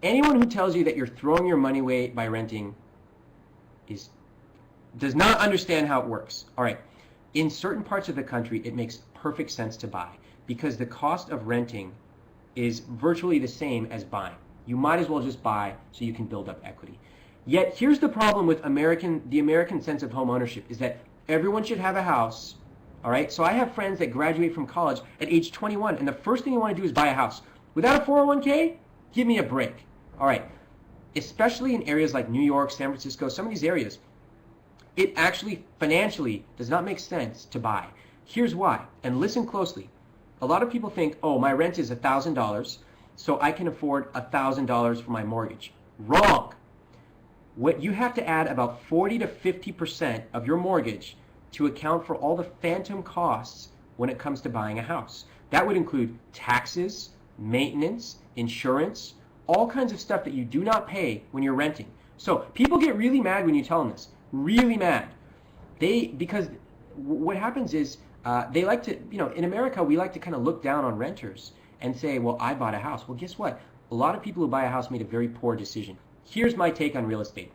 Anyone who tells you that you're throwing your money away by renting does not understand how it works. All right. In certain parts of the country, it makes perfect sense to buy because the cost of renting is virtually the same as buying. You might as well just buy so you can build up equity. Yet here's the problem with the American sense of home ownership is that everyone should have a house. All right. So I have friends that graduate from college at age 21, and the first thing they want to do is buy a house. Without a 401k, give me a break. All right. Especially in areas like New York, San Francisco, some of these areas, it actually financially does not make sense to buy. Here's why, and listen closely. A lot of people think, oh, my rent is $1,000, so I can afford $1,000 for my mortgage. Wrong. What you have to add about 40 to 50% of your mortgage to account for all the phantom costs when it comes to buying a house. That would include taxes, maintenance, insurance, all kinds of stuff that you do not pay when you're renting. So people get really mad when you tell them this. Really mad. Because what happens is they like to, in America, we like to kind of look down on renters and say, well, I bought a house. Well, guess what? A lot of people who buy a house made a very poor decision. Here's my take on real estate.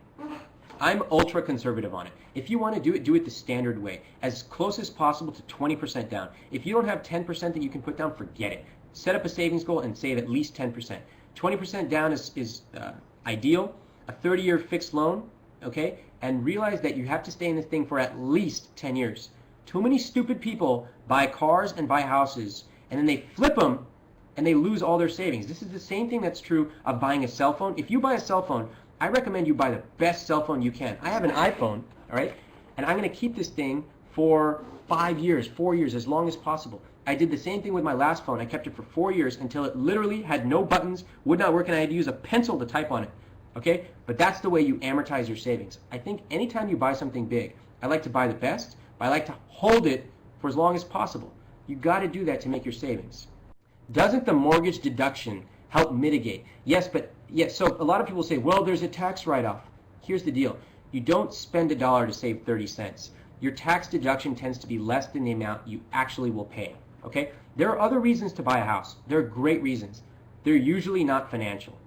I'm ultra conservative on it. If you want to do it the standard way, as close as possible to 20% down. If you don't have 10% that you can put down, forget it. Set up a savings goal and save at least 10%. 20% down is ideal. A 30-year fixed loan, okay? And realize that you have to stay in this thing for at least 10 years. Too many stupid people buy cars and buy houses, and then they flip them, and they lose all their savings. This is the same thing that's true of buying a cell phone. If you buy a cell phone, I recommend you buy the best cell phone you can. I have an iPhone, all right? And I'm going to keep this thing for 5 years, 4 years, as long as possible. I did the same thing with my last phone. I kept it for 4 years until it literally had no buttons, would not work, and I had to use a pencil to type on it. Okay? But that's the way you amortize your savings. I think anytime you buy something big, I like to buy the best, but I like to hold it for as long as possible. You got to do that to make your savings. Doesn't the mortgage deduction help mitigate? Yes, so a lot of people say, well, there's a tax write-off. Here's the deal. You don't spend $1 to save 30 cents. Your tax deduction tends to be less than the amount you actually will pay. Okay? There are other reasons to buy a house. There are great reasons. They're usually not financial.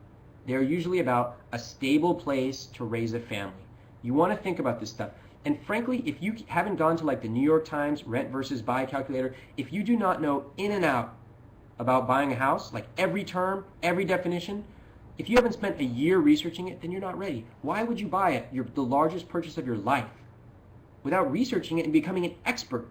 They're usually about a stable place to raise a family. You want to think about this stuff. And frankly, if you haven't gone to like the New York Times rent versus buy calculator, if you do not know in and out about buying a house, like every term, every definition, if you haven't spent a year researching it, then you're not ready. Why would you buy it, the largest purchase of your life, without researching it and becoming an expert?